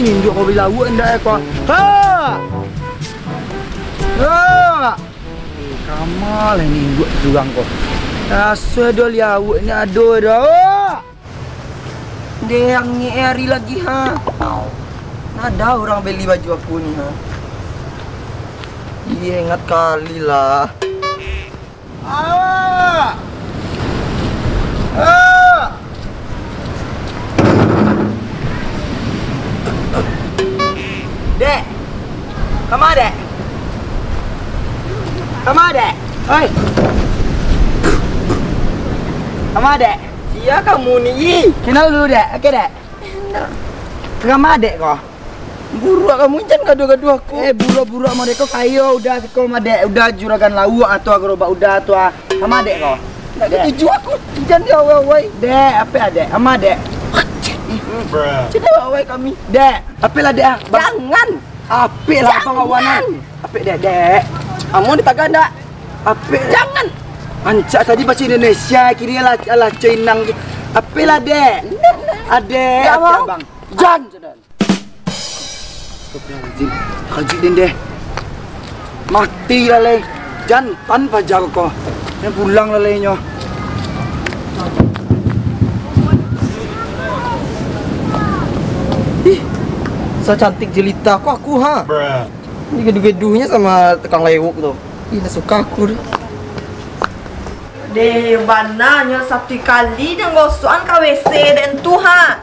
Ninjuk kau bila awak ndak kau. Ha. Ha. Kamal ninjuk jurang kau. Rasa dol ya awak ni aduh dah. Dia yang ni hari lagi ha. Ada orang beli baju aku ni ha. Dia ingat kali lah. Ah. Ah. Dek. Kamu ada? Kamu ada? Oi. Kamu ada? Sia kamu ni. Kenal dulu dek. Okey dek. Kamu ada kau? Buruk kamu jangan gaduh-gaduh aku. Buruk-buruk mereka kayo udah kau madek udah juragan lawak atau gerobak udah atau sama adek kau. Tak ketuju aku. Jangan dia awai. Dek, apa adek? Sama adek. Cina awai kami. Dek, apalah dek? Jangan. Apalah abang awanan. Apa dek? Kamu ditagan tak? Apa? Jangan. Ancak tadi bahasa Indonesia kira lah Cina. Apalah dek? Adek, abang. Jangan. Haji deh. Mati lah le. Jantan pajar kau. Ini pulang lah le nyo. Ih, so cantik jelita kok aku ha. Ini gedu-gedunya sama tukang lewuk tuh. Ih, suka aku deh. Deh, bananya satu kali dan gosokan ke WC dan tu ha.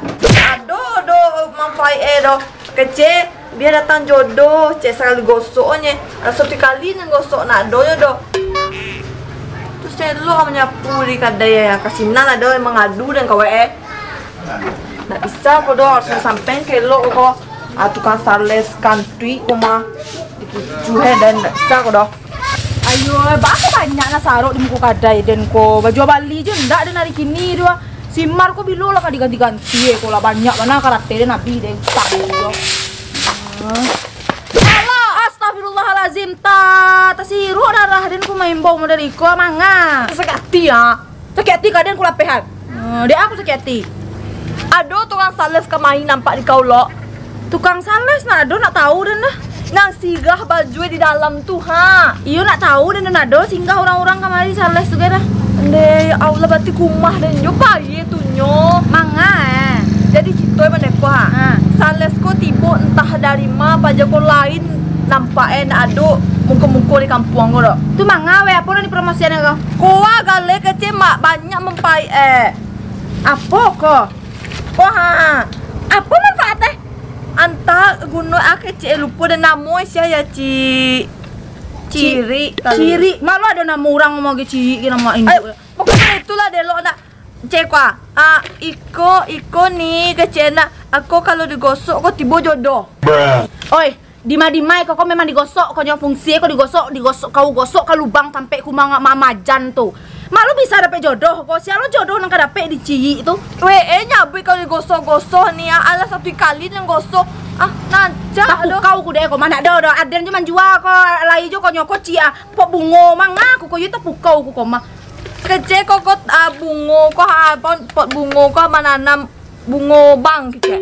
Aduh, mampai doh. Kecil. Biar datang jodoh, cek sekali gosoknya. Satu kali nang gosok nak donya doh. Terus saya lo menyapu di kadai ya kasinan ada yang mengadu dan kau Nak bisa kau doh harus sampai ke lo kau. Tukang sales country kuma dipucuhe dan nak bisa kau doh. Ayo, bahasa banyak nak sarok di muka kadai dan kau baju Bali je ndak dan hari kini dua. Simar kau bilo lah diganti-ganti kau lah banyak mana karakter nabi deh tahu doh. Halo, astagfirullahalazim ta siru darah dan ku main bau dari ko manga. Sakit hati ya. Sakit hati kaden ku lapehan. Dia aku sakit hati. Aduh tukang sales kemain nampak di kau lo. Tukang sales nak ado nak tahu dan dah. Nang singgah baju di dalam tu ha. Iyo nak tahu dan ado singgah orang-orang kemari sales juga dah. Ande Allah berarti kumah dan yo bayi tu nyo. Manga Jadi cito yang mana ha. Sales ko tiba entah dari mana pajak ko lain nampak nak ado muka-muka di kampung ko doh. Tu manga we apa ni promosian ko? Koa gale kecil mak banyak mempai Apa ko? Wah, apa manfaatnya? Anta guna kecil lupa dan nama saya ya Ciri. Malu ada nama orang mau ke Ciri nama ini. Pokoknya itulah deh lo nak cek Iko nih kecil nak aku kalau digosok kok tiba jodoh. Oi, Dima kok memang digosok kok fungsi kok digosok kau gosok ke lubang sampai ku mamajan tuh. Malu bisa dapet jodoh kok siapa jodoh nang dapet di Ciyi itu. Nyabe kalau digosok-gosok nih ala satu kali yang gosok nancak kau ku deh kok mana ada aden cuma jual kok lai jo kok nyokot cia pok bungo manga ku kok itu pukau ku koma kece kokot bungo kok pot bungo kok menanam bungo bang kece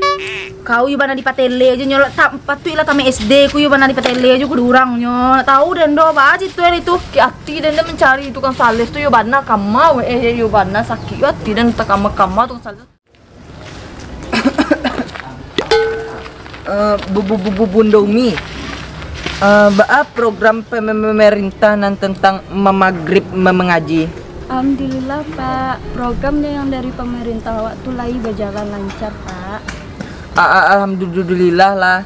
kau yu bana di patele aja nyolot patu ila tame SD ku yu bana di patele aja ku durang nyo tahu dan do ba itu ki ati dan mencari tukang sales tu yu bana kama yu bana sakit ati dan takama tukang sales Bundomi program pemerintahan tentang maghrib mengaji. Alhamdulillah Pak, programnya yang dari pemerintah waktu lagi berjalan lancar Pak. Alhamdulillah lah.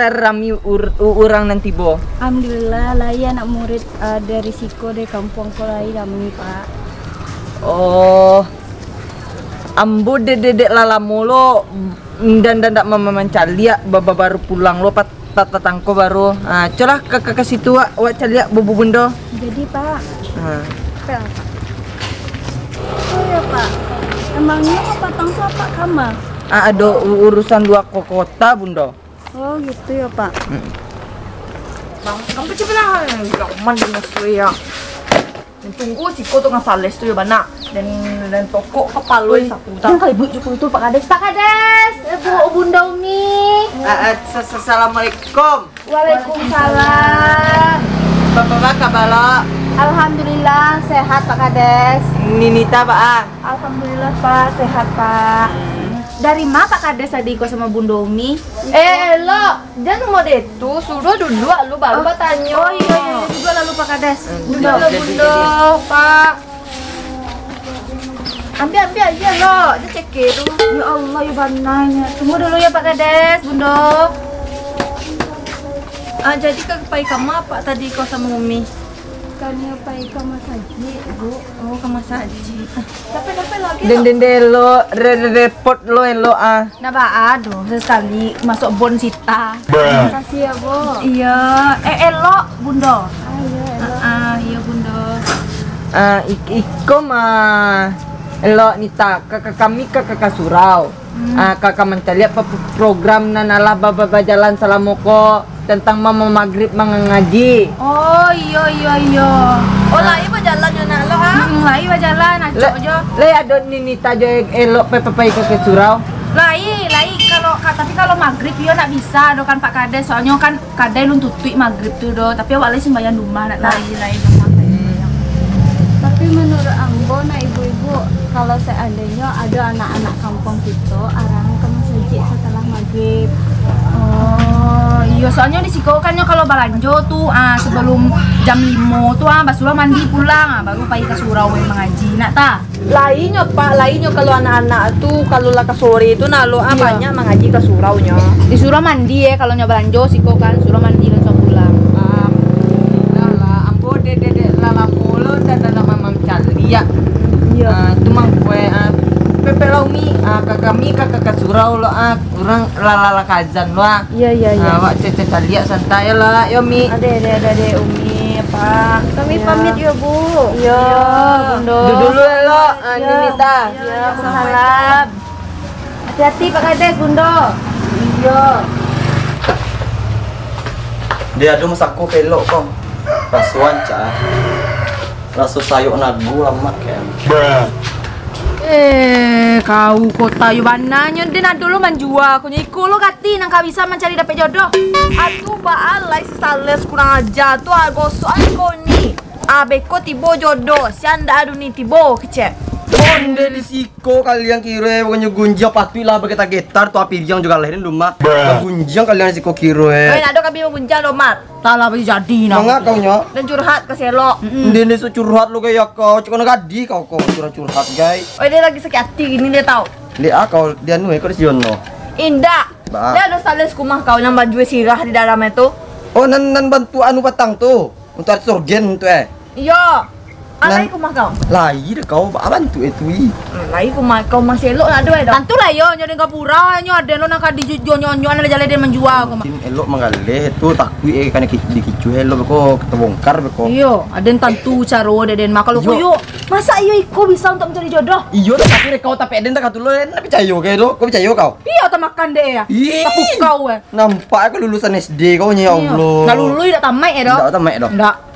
Rami orang nanti bo. Alhamdulillah lah ya anak murid dari Siko dari kampung Kolai kami Pak. Oh, ambo dedek lala mulu dan tak memancalia baba baru pulang lo tatangko baru. Colah ke situ wak calia bubu bundo. Jadi Pak. Pak. Oh ya Pak. Emangnya patang siapa kamu? Ada urusan dua kota bundo. Oh gitu ya Pak. Bang, kamu cepat lah. Gaman dengan saya. Dan tunggu si ko tukang sales tuh ya bana. Dan toko kepaloi saputa. Yang kali Bu Joko itu Pak Kades. Pak Kades, Bu Bunda Umi. Assalamualaikum. Waalaikumsalam. Bapak kabala. Alhamdulillah sehat Pak Kades. Ninita Pak. Alhamdulillah Pak, sehat Pak. Dari mana Pak Kades tadi kok sama Bunda Umi? Lo, jangan mau deh tuh, suruh dulu lu baru tanya. Oh iya, juga lalu Pak Kades. Bunda, Pak. Ambil aja lo, dia cek itu. Ya Allah, ya bananya. Tunggu dulu ya Pak Kades, Bunda. Jadi kepai kamu apa tadi kau sama Umi? Kan ya Pak Ika masaji, Bu. Oh, ke masaji. Tapi lagi. Lo repot lo ah. Nah, Pak, aduh, sesekali masuk bon sita. Terima kasih ya, Bu. Iya, lo, Bunda. Iya, Iya, Bunda. Iko mah lo nita kami ke surau. Kakak mencari program nanala baba jalan salamoko tentang mama maghrib mengaji. Oh iya. Oh lai berjalan ya nak lo lai berjalan aja aja. Le ada nita jo elok pepe ke surau. Lai tapi kalau maghrib yo nak bisa do kan Pak Kades soalnya kan kadai lu tutui maghrib tuh do tapi awalnya sembahyang rumah nak lai rumah. Tapi menurut Ambo, nah ibu-ibu, kalau seandainya ada anak-anak kampung gitu, arang ke masjid setelah maghrib. Oh iya soalnya di siko kan kalau balanjo tuh sebelum jam 5 tuh basulah mandi pulang baru pergi ke surau yang mengaji nak ta. Lainnya kalau anak-anak tuh kalau lah ke sore itu nalo banyak mengaji ke surau nya. Di surau mandi ya kalau nyoba balanjo siko kan surau mandi langsung pulang. Ambo dede lala polo dan dalam mamam cali ya. Iya. Tumang kue pepe laumi kakak surau lo kurang lala kazan lo. Iya. Wak cece cali ya santai lah yo mi. Ade Umi Pak. Kami pamit ya Bu. Iya, Bunda. Dulu lo Ninita. Iya, salam. Hati-hati Pak Kades, Bunda. Iya. Dia ada masakku pelok kong. Rasuan cah. Rasu sayur nagu lama kayak. Kau kota yubananya dia nak dulu menjual aku nyiku lo kati nang kau bisa mencari dapat jodoh. Atuh baalai si sales kurang aja tuh gosok aku ni. Beko tibo jodoh, si anda adu ni tibo kecek. Onde di siko kalian kira pokoknya gunjang patui lah bergetar getar tuh api jang juga lahirin rumah. Gunjang kalian siko kira. Ada kami mau gunjang lo mat. Tak lah jadi nak. Mangga kau nya. Dan curhat ke selok. Dia so curhat lu kayak kau, cuma gadi kau curhat guys. Oh dia lagi sakit hati gini dia tahu. Dia kau dia nu kau di siono. Indah. Dia ada sales kumah kau yang baju sirah di dalam itu. Oh nan bantu anu patang tuh untuk surgen tuh Iya. Alai kumah kau. Lai deh kau bantu itu Lai kumah kau masih elok nak ada dah. Bantu lah yo nyonya gapura nyo ada lo nak di nyonyo ana jalan dia menjual kumah. Tin elok mangaleh tuh takui kan dikicu elok beko ketebongkar beko. Iyo, ada tentu caro deden mak kalau kuyo. Masa iyo iko bisa untuk mencari jodoh? Iyo tapi kau tapi eden tak katulo nak percaya kayak do. Kau percaya kau? Iya tak makan deh ya. Tapuk kau Nampak aku lulusan SD kau nya ya Allah. Nak lulu tidak tamat ya do. Tak tamat do. Ndak.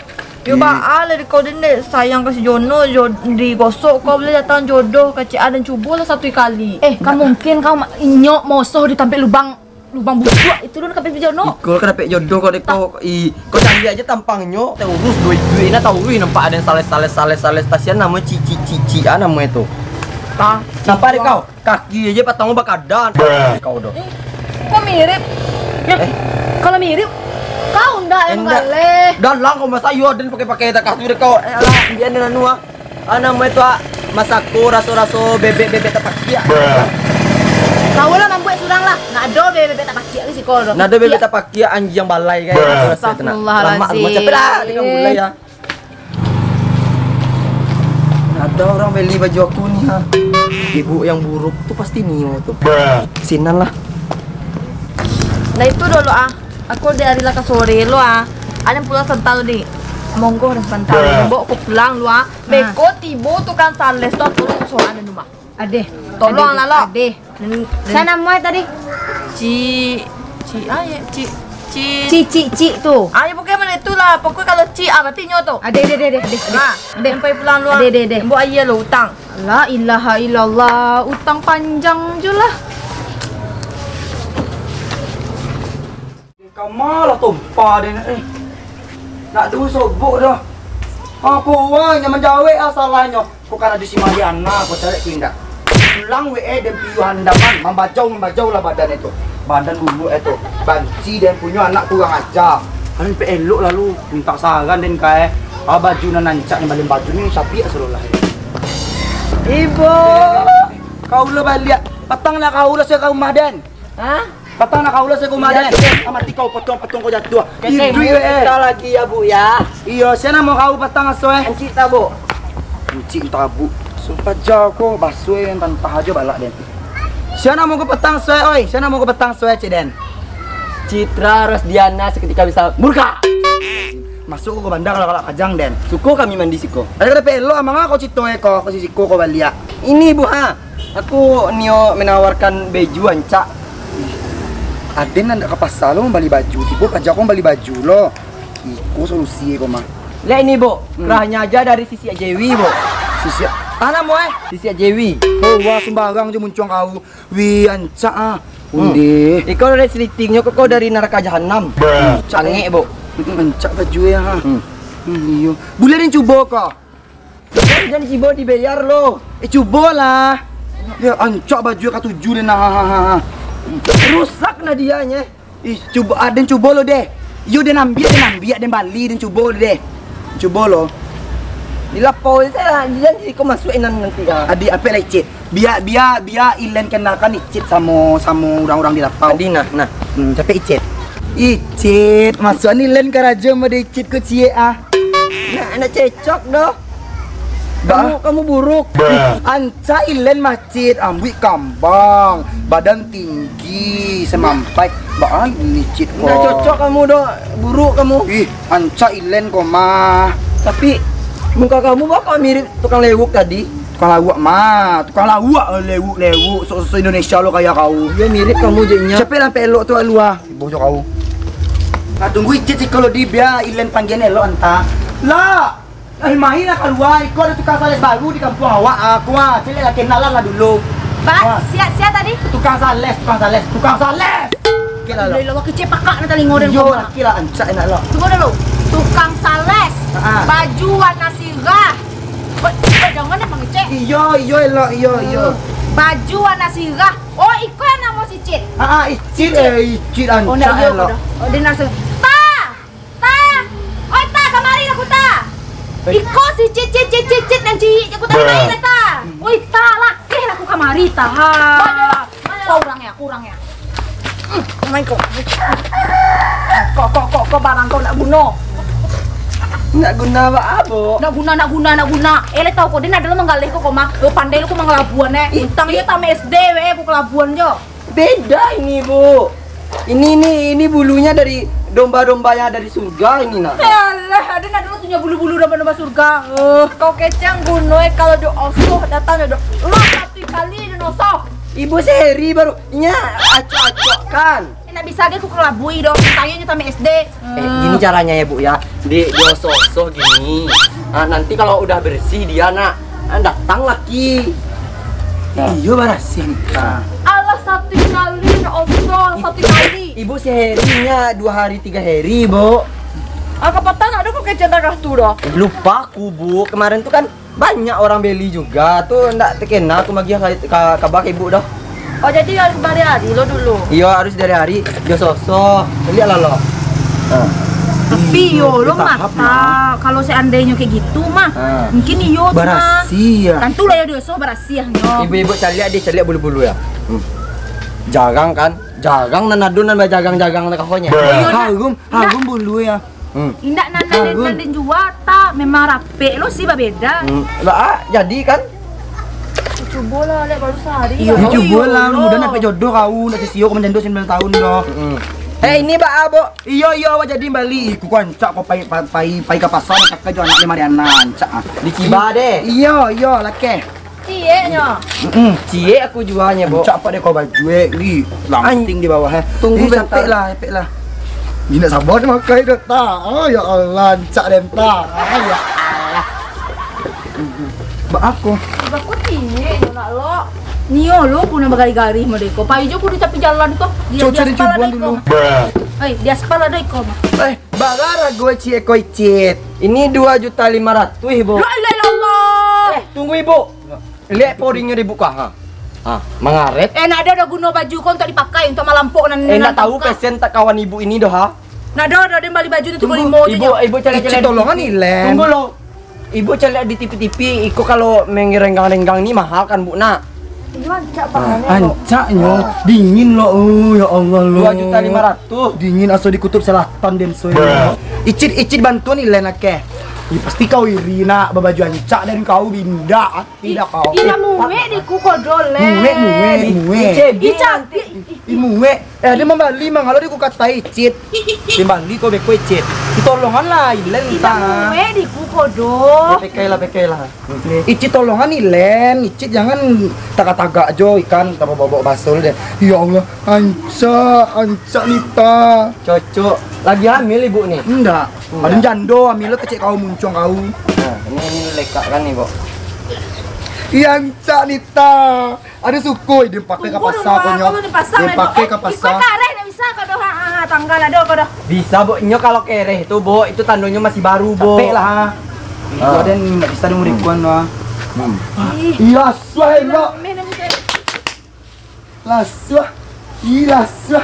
Yo ba di kau dende sayang ke si Jono digosok kau boleh datang jodoh ke Cik dan cuba lah satu kali. Kan mungkin kau nyok mosoh ditampil lubang busuk itu dulu kapit Jono. Ikut kan dapat jodoh kau deko kau cari aja tampangnya teh urus duit ini tahu nampak ada sales stasiun nama cici nama itu. Tah, nampak deh kau kaki aja patang bakadan kau do. Kok mirip? Kalau mirip kau ndak yang kale. Dalang kau masa yo dan pakai tak kasur kau. Alah dia dengan nua. Nama itu masako raso bebek tak pakai. Kau lah mampu surang lah. Nak ada bebek tak pakai si kau. Nak ada bebek tak pakai anjing balai kayak. Astagfirullahaladzim. Lama capek lah dengan mulai ya. Ada orang beli baju aku nih ha. Ibu yang buruk tuh pasti Nio tuh. Sinan lah. Nah itu dulu aku dari lah ke sore lo ada pulang sental di monggo harus sental bawa aku pulang lo beko tibo tukang sales tuh tolong soal ada rumah tolong lah lo Sana mau tadi? Ci tuh Cici pokoknya mana itulah. Pokoknya kalau Ci berarti nyo tu. Ade. Sampai pulang luar. Ade. Buat ayah lo hutang. La ilaha illallah, utang panjang je lah. Kau malah tumpah dia nak dulu sobok dah. Apa wah yang menjawab asalnya. Kau kan ada si Mariana, kau cari kindak. Pulang dan piu handaman, membajau lah badan itu. Badan dulu itu. Banci dan punya anak kurang ajar. Kan elok lalu minta saran dan kayak baju nancak ni balik baju ni sapi asalulah. Ibu, kau lah balik. Patang nak kau lah saya kau madan. Hah? Patang nak kau lah saya kau madan. Mati kau potong kau jatuh. Itu lagi ya bu ya. Iya, saya mau kau patang aso Encik tabu. Encik tabu. Sumpah jauh kau basue yang tanpa aja balak den. Saya mau ke petang soe oi. Saya mau ke petang soe Ciden. Citra Rosdiana seketika bisa murka. Masuk ke bandar kalau kajang den. Suko kami mandi siko. Ada pelo amang aku citoe ko sisiko ko balia. Ini bu ha. Aku nio menawarkan baju ancak. Aden nak ke pasar lo beli baju. Tipu pajak ko beli baju lo. Iko solusi ko mah. Lah ini bu, kerahnya aja dari sisi Ajewi bu. Sisi tanah mo Sisi Ajewi. Oh wah sembarang je muncul kau. Wi ancak ah. Undi. Iko dari selitingnya kok dari neraka jahanam. Canggih bu. Ancak baju ya ha. Iyo. Boleh den cuba ko. Jangan cibo dibayar lo. Cuba lah. Ya ancak baju ke-7 den nah. Rusak lah dianya. Cuba Aden cuba lo deh. Yo den ambil den bali den cuba lo deh. Cuba lo. Dilapor saya jangan kau masukin nanti ah. Adik apa lecet? Biar Ilen kenalkan icit sama orang-orang di lapau. Adi nah. Tapi icit. Icit masuk ni Ilen ke raja mau icit ke cie ah. Nah, anak cecok doh. Kamu buruk. Anca Ilen masjid ambil kambang, badan tinggi, semampai. Bah licit kok. Nah cocok kamu doh, buruk kamu. Anca Ilen kok mah. Tapi muka kamu bakal mirip tukang lewuk tadi. Tukang lawak mah, tukang lawak lewuk. So Indonesia lo kayak kau. Dia mirip kamu jadinya. Siapa yang pelok tu luar? Bocok kau. Nah tunggu icit sih kalau di biar Ilen panggilan elok anta. Lah, main lah keluar. Kau ada tukang sales baru di kampung awak. Aku ah, cili lah kenalan lah dulu. Pak, siap tadi? Tukang sales. Kira lo. Lo kecil pakak nanti ngoden Yo, kira ancak enak lo. Tunggu dulu. Tukang sales. Baju warna sirah. Jangan emang ngecek. Iyo lo. Baju warna sirah. Oh, iko yang nama si Cit. Icit ancak lo. Oh, dia langsung. Ta. Oh, ta kemari aku ta. Iko si Cit dan Ci. Aku tadi main ta. Oh, ta laki aku kemari ta. Kurang ya. Main kok. Kok barang kau nak guna. Nak guna apa? Nak guna. Ele tahu kok dia adalah menggalih kok mah. Pandai lu kok mengelabuan Utang dia tam SD aku kelabuan jo. Beda ini bu. Ini bulunya dari domba-domba yang dari surga ini nak. Alah, ada nak dulu punya bulu-bulu domba surga. Kau kecang gunoi kalau do osoh datang do. Lu satu kali do osoh. Ibu sehari baru nya acok-acok kan. Enak bisa ge ku kelabui dong. Tanya tam SD. Gini caranya ya bu ya. Di osoh gini. Nah, nanti kalau udah bersih dia nak datang lagi. Iyo barasin. Allah satu kali do osoh satu kali. Ibu seharinya 2 hari 3 hari bu. Kapatan ada kok kecang darah tu dah. Lupa aku bu. Kemarin tuh kan banyak orang beli juga tuh ndak tekena aku bagi kabar ibu dah. Oh jadi harus dari hari lo dulu. Iya harus dari hari dia sosok lihat lah lo. Tapi yo lo mata kalau seandainya kayak gitu mah mungkin iyo tuh mah. Barasi ya. Tentu lah ya dia so barasi ya. Ibu-ibu cari lihat dia cari lihat bulu-bulu ya. Jagang kan? Jagang nanadun nan jagang kakonya. Harum bulu ya. Indak nandan jua ta memang rapi lo sih beda. Lah jadi kan? Coba lah lihat baru sehari. Iya, coba lah mudah nak jodoh kau nak sisio kau menjendo 9 tahun doh. Ini Mbak Abo. Iya awak jadi Bali. Iku kancak kau pai ke pasar nak ke anak 5 Mariana ancak. Di Cibade. Iya laki. Cie nya. Cie aku jualnya, Bu. Ancak apa deh kau baju li langsing di bawah. Tunggu bentar. Epek lah. Minat sabun makai dah tak. Oh ya Allah, cak dan tak. Ya Allah. Bak aku. Aku tinggi nak lo. Nio lo punya bagari-gari mereka. Pai jo kudu tapi jalan tu. Coba dicoba dulu. Di aspal ada iko. Bagara gue cie koi cit. Ini 2.500.000 ibu. La ilaha illallah. Tunggu ibu. Lihat podingnya dibuka. Mengaret. Nak ada guna baju kau untuk dipakai untuk malampok nan. Nak tahu pesen tak kawan ibu ini doh ha? Nak ada dia beli baju tu 35 je. Ibu cari tolongan ni Len. Tunggu lo. Ibu cari di TV-TV. Iko kalau mengerenggang-renggang ni mahal kan bu nak? Ancaknya dingin lo. Oh ya Allah lo. 2.500.000. Dingin asal di kutub selatan dan soy. Icit bantuan ni Len akeh. Pasti kau iri nak berbaju ancak dan kau binda tidak kau. Ina muwe di kukodol le. Muwe. Cantik. Muwe. Dia membali mang kalau dia kata icit. Membali kau beko icit. Tolongan lah Ilen Ina muwe di kukodol. Pekai lah. Icit tolongan Ilen. Icit jangan tagak-tagak jo ikan tak bawa basol deh. Ya Allah, ancak Nita. Cocok. Lagi hamil ibu nih? Enggak. Ada jando hamil kecil kau muncung kau. Nah, ini lekak kan nih, Bu. Iya, ancak Nita. Ada suku dia pakai ke pasar punya. Dia pakai ke pasar. Ikut kareh dah bisa kau dah tanggal ada kau dah. Bisa, Bu. Nyo kalau kereh itu, Bu, itu tandanya masih baru, Bu. Capek lah. Itu ada enggak bisa murikuan lah. Iya, suah elok. Lah, suah. Iya, suah.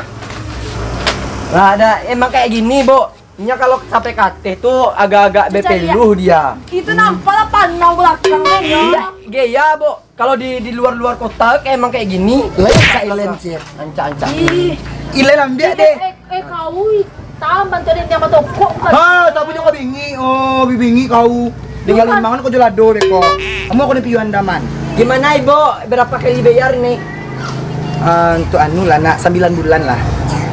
Lah ada emang kayak gini, Bu. Nya kalau sampai kate tuh agak-agak bepeluh dia. Itu nampak lah panau belakangnya ya. Gaya, Bu. Kalau di luar kota emang kayak gini. Ancak Ilen sih. Ancak. Ilen ambil deh. Kau tahu bantu dia yang toko. Ha, tapi kau bingi. Oh, bingi kau. Tinggal mangan kau jelado deh kau. Kamu aku di piuan daman. Gimana, Ibu? Berapa kali bayar nih? Untuk anu lah nak 9 bulan lah.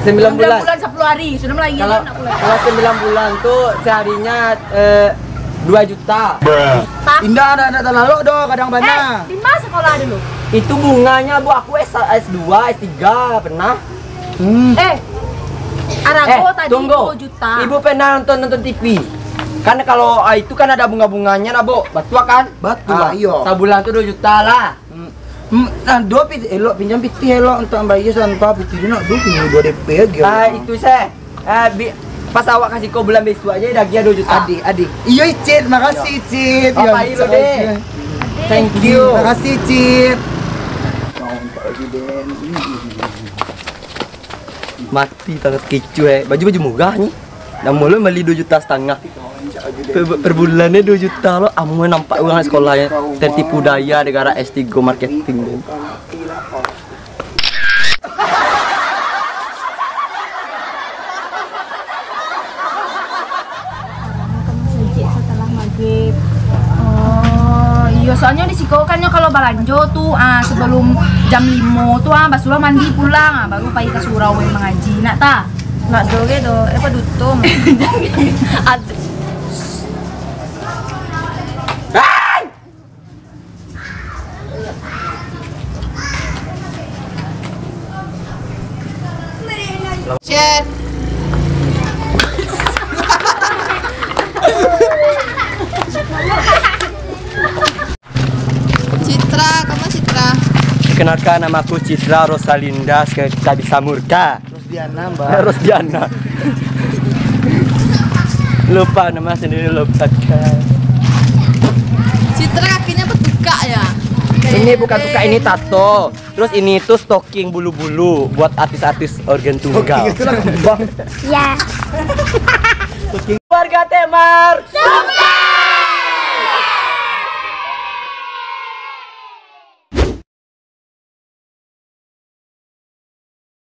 9 bulan. 10 hari sudah mulai Kalau 9 bulan tuh seharinya 2 juta. Indah ada terlalu doh kadang banyak. Di mana sekolah dulu? Itu bunganya, Bu. Aku S2, S3 pernah. Arago tadi tunggu. 2 juta. Ibu pernah nonton TV? Kan kalau itu kan ada bunga-bunganya nah, Bu. Betul kan? Betul lah, iya. Sebulan tuh 2 juta lah. Dua piti elok pinjam piti elok untuk bayar tanpa piti nak pinjam 2 DP gitu. Itu saya. Pas awak kasih kau bulan besok aja dah dia 2 juta. Adik. Iya, Cid, makasih Cid. Apa itu deh? Thank you. Makasih Cid. Mati tangan kecu baju murah nih. Dah mulai beli 2,5 juta. Per bulannya 2 juta lo, amu nampak uang sekolahnya tertipu daya negara S3 marketing. Setelah maghrib. Oh, iya soalnya di Sikokannya kalau balanjo tuh sebelum jam 5 tuh Basula mandi pulang baru pagi ke surau mengaji. Nak ta? Nak doge do, apa dutum. Chat. Citra, kamu Citra. Kenalkan, nama aku Citra Rosalinda Kabisa Murka. Rosdiana, Mbak. Rosdiana. Lupa nama sendiri, lupa kan. Citra kakinya bertukak ya. Ini bukan tukar, ini tato. Terus ini tuh stocking bulu-bulu buat artis-artis organ tunggal. Itu lah kembang. Ya. Warga Temar.